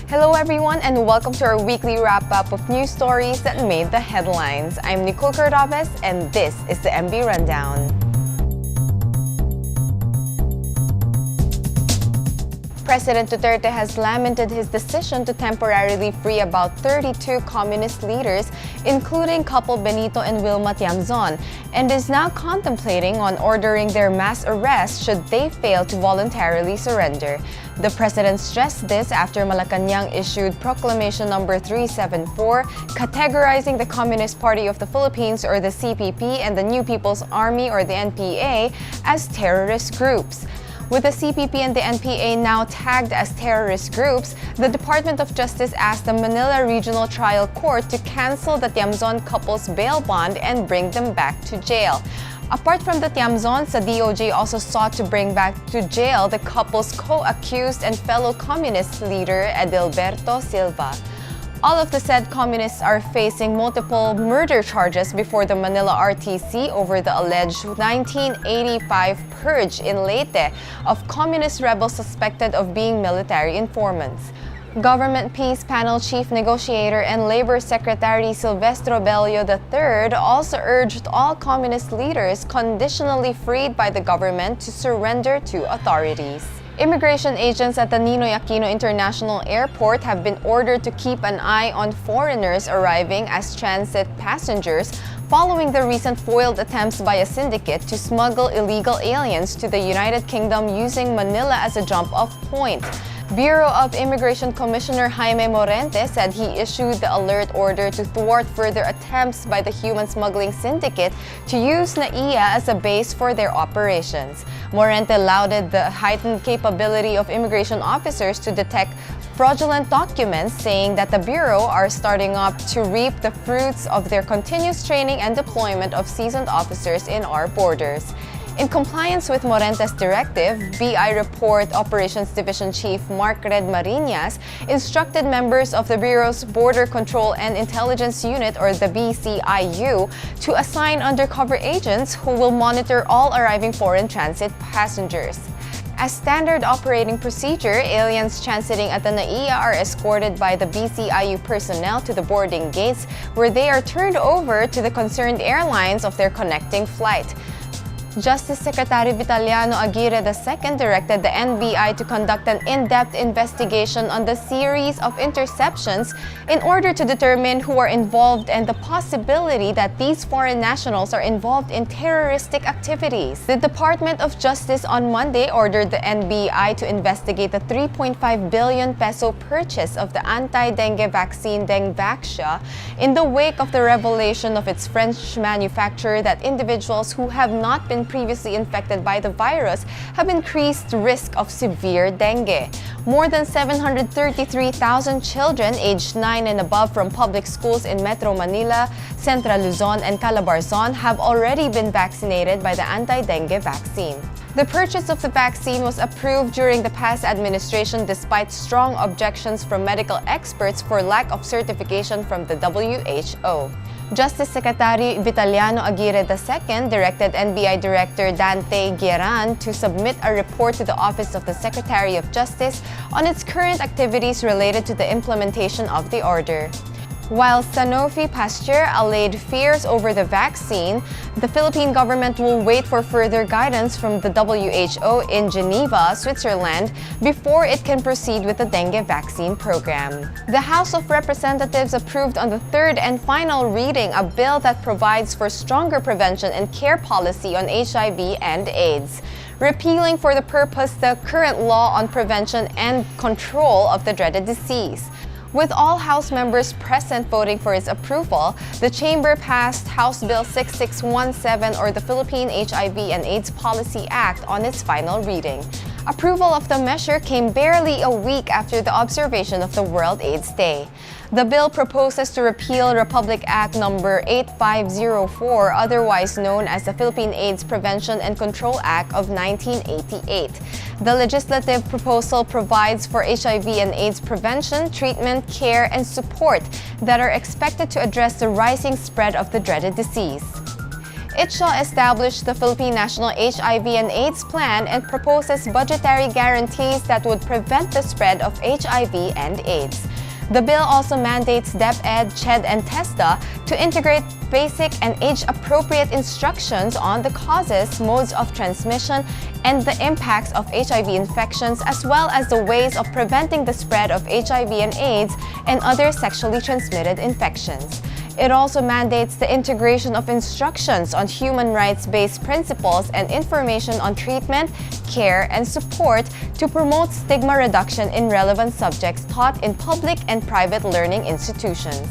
Hello everyone and welcome to our weekly wrap-up of news stories that made the headlines. I'm Nicole Caravan and this is the MB Rundown. President Duterte has lamented his decision to temporarily free about 32 communist leaders, including couple Benito and Wilma, and is now contemplating on ordering their mass arrest should they fail to voluntarily surrender. The president stressed this after Malacanang issued Proclamation number 374, categorizing the Communist Party of the Philippines or the CPP and the New People's Army or the NPA as terrorist groups. With the CPP and the NPA now tagged as terrorist groups, the Department of Justice asked the Manila Regional Trial Court to cancel the Adamson couple's bail bond and bring them back to jail. Apart from the Adamsons, the DOJ also sought to bring back to jail the couple's co-accused and fellow communist leader, Adalberto Silva. All of the said communists are facing multiple murder charges before the Manila RTC over the alleged 1985 purge in Leyte of communist rebels suspected of being military informants. Government Peace Panel Chief Negotiator and Labor Secretary Silvestro Bello III also urged all communist leaders conditionally freed by the government to surrender to authorities. Immigration agents at the Ninoy Aquino International Airport have been ordered to keep an eye on foreigners arriving as transit passengers following the recent foiled attempts by a syndicate to smuggle illegal aliens to the United Kingdom using Manila as a jump-off point. Bureau of Immigration Commissioner Jaime Morente said he issued the alert order to thwart further attempts by the human smuggling syndicate to use NAIA as a base for their operations. Morente lauded the heightened capability of immigration officers to detect fraudulent documents, saying that the Bureau are starting up to reap the fruits of their continuous training and deployment of seasoned officers in our borders. In compliance with Morente's directive, BI Report Operations Division Chief Mark Red Marinas instructed members of the Bureau's Border Control and Intelligence Unit or the BCIU to assign undercover agents who will monitor all arriving foreign transit passengers. As standard operating procedure, aliens transiting at the NAIA are escorted by the BCIU personnel to the boarding gates where they are turned over to the concerned airlines of their connecting flight. Justice Secretary Vitaliano Aguirre II directed the NBI to conduct an in-depth investigation on the series of interceptions in order to determine who are involved and the possibility that these foreign nationals are involved in terroristic activities. The Department of Justice on Monday ordered the NBI to investigate the 3.5 billion peso purchase of the anti-dengue vaccine Vaxia in the wake of the revelation of its French manufacturer that individuals who have not been previously infected by the virus have increased risk of severe dengue. More than 733,000 children aged 9 and above from public schools in Metro Manila, Central Luzon, and Calabarzon have already been vaccinated by the anti-dengue vaccine. The purchase of the vaccine was approved during the past administration despite strong objections from medical experts for lack of certification from the WHO. Justice Secretary Vitaliano Aguirre II directed NBI Director Dante Gueran to submit a report to the Office of the Secretary of Justice on its current activities related to the implementation of the order. While Sanofi Pasteur allayed fears over the vaccine, the Philippine government will wait for further guidance from the WHO in Geneva, Switzerland, before it can proceed with the dengue vaccine program. The House of Representatives approved on the third and final reading a bill that provides for stronger prevention and care policy on HIV and AIDS, repealing for the purpose the current law on prevention and control of the dreaded disease. With all House members present voting for its approval, the Chamber passed House Bill 6617 or the Philippine HIV and AIDS Policy Act on its final reading. Approval of the measure came barely a week after the observation of the World AIDS Day. The bill proposes to repeal Republic Act No. 8504, otherwise known as the Philippine AIDS Prevention and Control Act of 1988. The legislative proposal provides for HIV and AIDS prevention, treatment, care, and support that are expected to address the rising spread of the dreaded disease. It shall establish the Philippine National HIV and AIDS Plan and proposes budgetary guarantees that would prevent the spread of HIV and AIDS. The bill also mandates DepEd, CHED, and TESDA to integrate basic and age-appropriate instructions on the causes, modes of transmission, and the impacts of HIV infections, as well as the ways of preventing the spread of HIV and AIDS and other sexually transmitted infections. It also mandates the integration of instructions on human rights-based principles and information on treatment, care, and support to promote stigma reduction in relevant subjects taught in public and private learning institutions.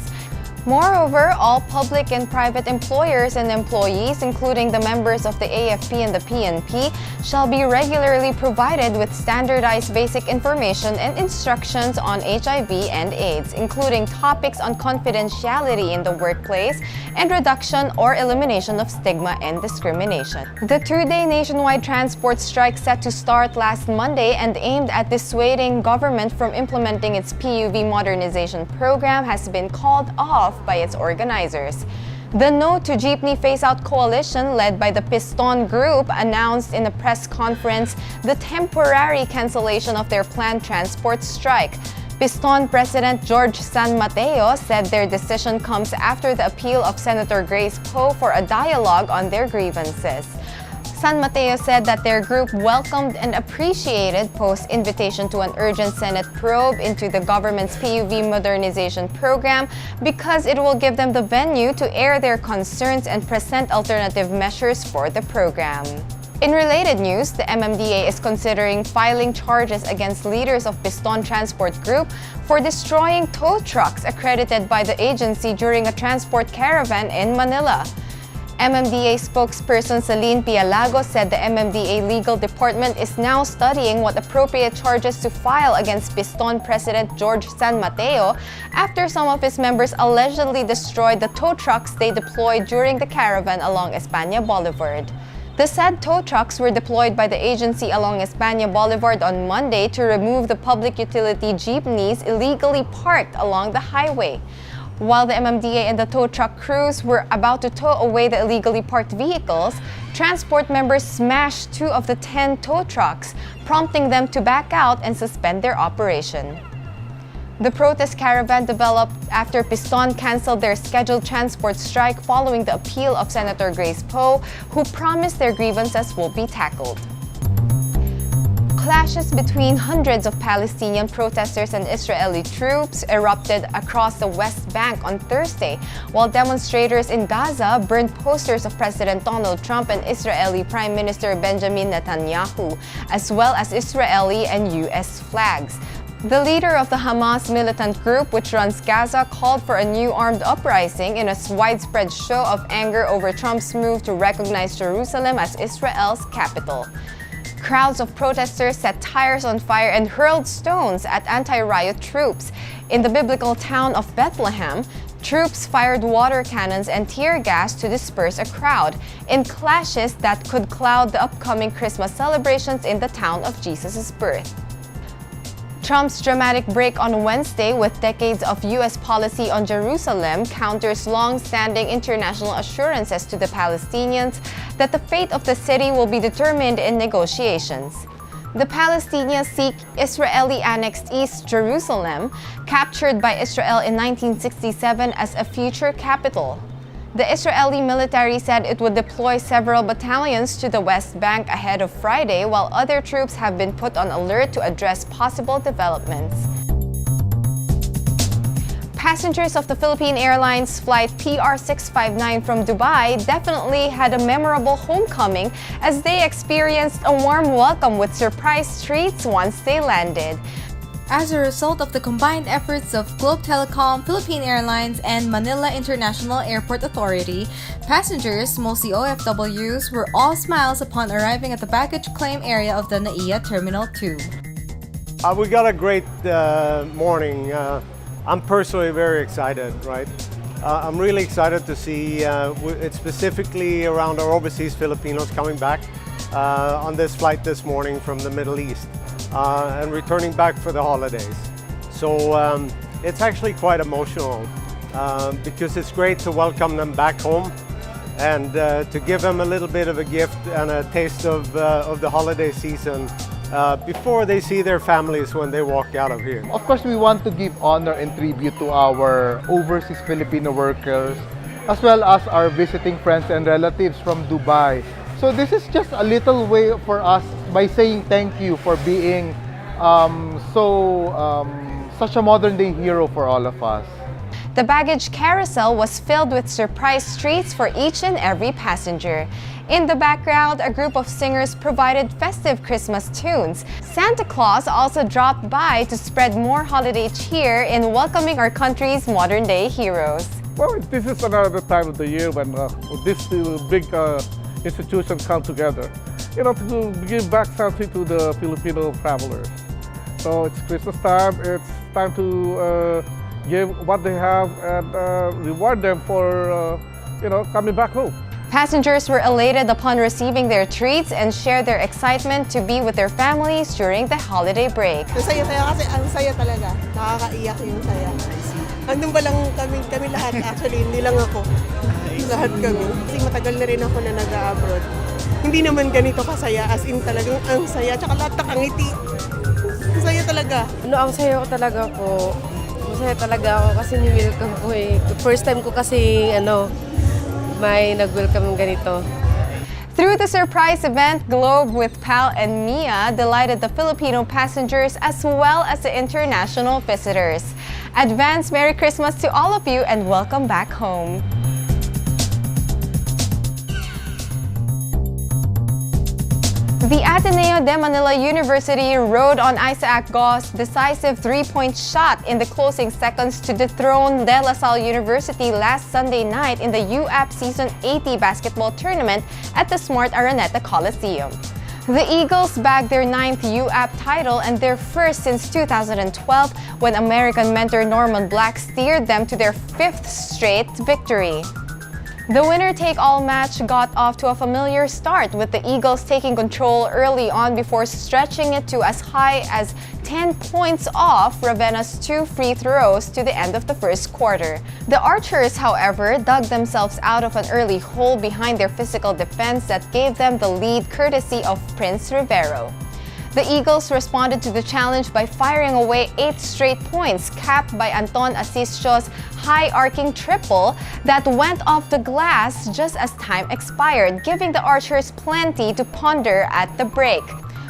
Moreover, all public and private employers and employees, including the members of the AFP and the PNP, shall be regularly provided with standardized basic information and instructions on HIV and AIDS, including topics on confidentiality in the workplace and reduction or elimination of stigma and discrimination. The two-day nationwide transport strike set to start last Monday and aimed at dissuading government from implementing its PUV modernization program has been called off by its organizers. The No to Jeepney Phase-Out Coalition, led by the Piston Group, announced in a press conference the temporary cancellation of their planned transport strike. Piston President George San Mateo said their decision comes after the appeal of Senator Grace Poe for a dialogue on their grievances. San Mateo said that their group welcomed and appreciated Poe's invitation to an urgent Senate probe into the government's PUV modernization program because it will give them the venue to air their concerns and present alternative measures for the program. In related news, the MMDA is considering filing charges against leaders of Piston Transport Group for destroying tow trucks accredited by the agency during a transport caravan in Manila. MMDA spokesperson Celine Pialago said the MMDA legal department is now studying what appropriate charges to file against Piston President George San Mateo after some of his members allegedly destroyed the tow trucks they deployed during the caravan along España Boulevard. The said tow trucks were deployed by the agency along España Boulevard on Monday to remove the public utility jeepneys illegally parked along the highway. While the MMDA and the tow truck crews were about to tow away the illegally parked vehicles, transport members smashed 2 of the 10 tow trucks, prompting them to back out and suspend their operation. The protest caravan developed after Piston canceled their scheduled transport strike following the appeal of Senator Grace Poe, who promised their grievances will be tackled. Clashes between hundreds of Palestinian protesters and Israeli troops erupted across the West Bank on Thursday, while demonstrators in Gaza burned posters of President Donald Trump and Israeli Prime Minister Benjamin Netanyahu, as well as Israeli and U.S. flags. The leader of the Hamas militant group, which runs Gaza, called for a new armed uprising in a widespread show of anger over Trump's move to recognize Jerusalem as Israel's capital. Crowds of protesters set tires on fire and hurled stones at anti-riot troops. In the biblical town of Bethlehem, troops fired water cannons and tear gas to disperse a crowd in clashes that could cloud the upcoming Christmas celebrations in the town of Jesus' birth. Trump's dramatic break on Wednesday with decades of U.S. policy on Jerusalem counters long-standing international assurances to the Palestinians that the fate of the city will be determined in negotiations. The Palestinians seek Israeli-annexed East Jerusalem, captured by Israel in 1967 as a future capital. The Israeli military said it would deploy several battalions to the West Bank ahead of Friday, while other troops have been put on alert to address possible developments. Passengers of the Philippine Airlines flight PR659 from Dubai definitely had a memorable homecoming as they experienced a warm welcome with surprise treats once they landed. As a result of the combined efforts of Globe Telecom, Philippine Airlines, and Manila International Airport Authority, passengers, mostly OFWs, were all smiles upon arriving at the baggage claim area of the NAIA Terminal 2. We got a great morning. I'm personally very excited, right? I'm really excited to see it specifically around our overseas Filipinos coming back on this flight this morning from the Middle East. And returning back for the holidays. So it's actually quite emotional because it's great to welcome them back home and to give them a little bit of a gift and a taste of the holiday season before they see their families when they walk out of here. Of course, we want to give honor and tribute to our overseas Filipino workers, as well as our visiting friends and relatives from Dubai. So this is just a little way for us by saying thank you for being such a modern day hero for all of us. The baggage carousel was filled with surprise treats for each and every passenger. In the background, a group of singers provided festive Christmas tunes. Santa Claus also dropped by to spread more holiday cheer in welcoming our country's modern-day heroes. Well, this is another time of the year when these big institutions come together, to give back something to the Filipino travelers. So it's Christmas time. It's time to give what they have and reward them for, coming back home. Passengers were elated upon receiving their treats and shared their excitement to be with their families during the holiday break. Masaya kasi ang saya talaga. Nakakaiyak yung saya. Andun ba lang kami lahat, actually, hindi lang ako. Lahat kami. Kasi matagal na rin ako na nag-abroad. Hindi naman ganito kasaya, as in talagang ang saya. Tsaka lahat nakangiti. Ang saya talaga. Ang saya ko talaga po. Masaya talaga ako kasi ni-welcome ko eh. First time ko kasi may nag-welcome ganito. Through the surprise event, Globe with Pal and Mia delighted the Filipino passengers as well as the international visitors. Advance Merry Christmas to all of you and welcome back home. The Ateneo de Manila University rode on Isaac Go's decisive three-point shot in the closing seconds to dethrone De La Salle University last Sunday night in the UAP Season 80 basketball tournament at the Smart Araneta Coliseum. The Eagles bagged their 9th UAP title and their first since 2012 when American mentor Norman Black steered them to their 5th straight victory. The winner-take-all match got off to a familiar start, with the Eagles taking control early on before stretching it to as high as 10 points off Ravenna's 2 free throws to the end of the first quarter. The Archers, however, dug themselves out of an early hole behind their physical defense that gave them the lead courtesy of Prince Rivero. The Eagles responded to the challenge by firing away 8 straight points, capped by Anton Asiscio's high-arcing triple that went off the glass just as time expired, giving the Archers plenty to ponder at the break.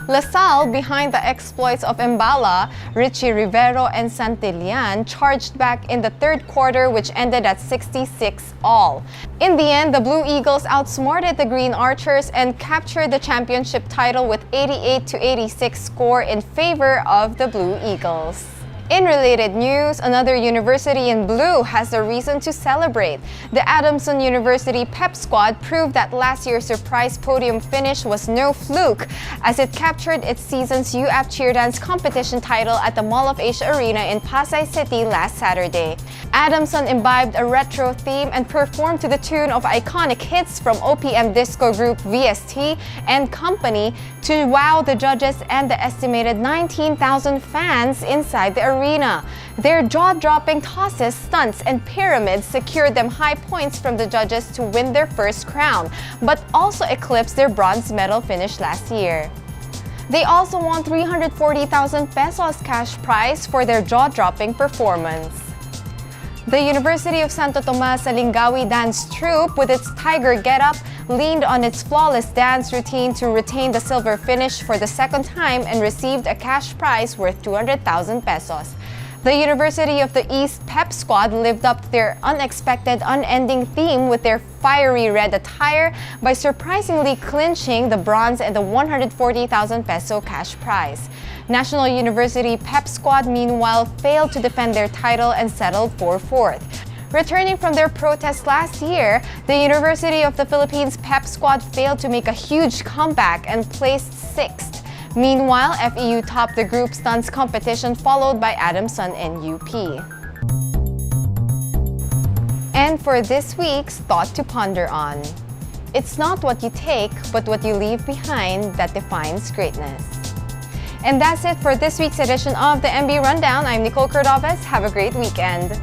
La Salle, behind the exploits of Mbala, Richie Rivero, and Santillan, charged back in the third quarter, which ended at 66-all. In the end, the Blue Eagles outsmarted the Green Archers and captured the championship title with 88-86 score in favor of the Blue Eagles. In related news, another university in blue has a reason to celebrate. The Adamson University Pep Squad proved that last year's surprise podium finish was no fluke, as it captured its season's UAP Cheer Dance competition title at the Mall of Asia Arena in Pasay City last Saturday. Adamson imbibed a retro theme and performed to the tune of iconic hits from OPM disco group VST and Company to wow the judges and the estimated 19,000 fans inside the arena. Their jaw-dropping tosses, stunts, and pyramids secured them high points from the judges to win their first crown, but also eclipsed their bronze medal finish last year. They also won 340,000 pesos cash prize for their jaw-dropping performance. The University of Santo Tomas Salingawi dance troupe, with its tiger getup, leaned on its flawless dance routine to retain the silver finish for the second time and received a cash prize worth 200,000 pesos. The University of the East Pep Squad lived up to their unexpected, unending theme with their fiery red attire by surprisingly clinching the bronze and the 140,000 peso cash prize. National University Pep Squad, meanwhile, failed to defend their title and settled for 4th. Returning from their protest last year, the University of the Philippines Pep Squad failed to make a huge comeback and placed 6th. Meanwhile, FEU topped the group stunts competition, followed by Adamson and UP. And for this week's Thought to Ponder on, it's not what you take, but what you leave behind that defines greatness. And that's it for this week's edition of the MB Rundown. I'm Nicole Cordovez. Have a great weekend.